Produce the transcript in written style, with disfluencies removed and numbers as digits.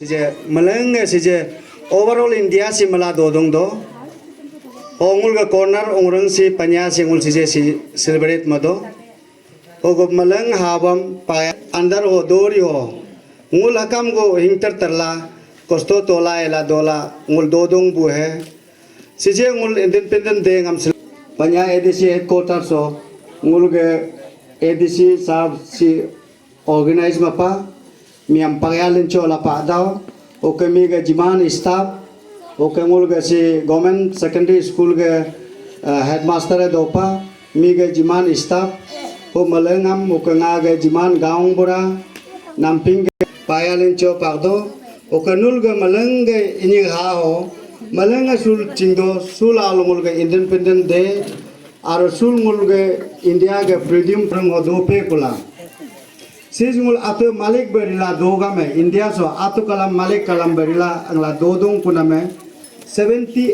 Sije meleng sije overall India si mala dodong do ongul ga corner ongrang si panya singul sije si celebrate mado ogob meleng habam pa andar ho dori ho ngul akam go hingtar terla kosto tola ela dola ngul dodong bu he sije ngul independent de ngam panya edisi headquarters so ngul ge edisi sab si organize mapa miam pagayalin chola pa daw o kami ga jiman staff o kemul ga si government secondary school ga headmaster e dopa mi ga jiman staff o malengam o kanga ga jiman gaung bora namping ga payalin cho pagdo o kanul ga maleng ga ini ha ho malenga sul chindo sul alungul ga independent day aro sul ngul ga india ga freedom from odope kula Sejumul atu malik berila doga me India so atu kalam malik kalam berila angla dodong puna me 70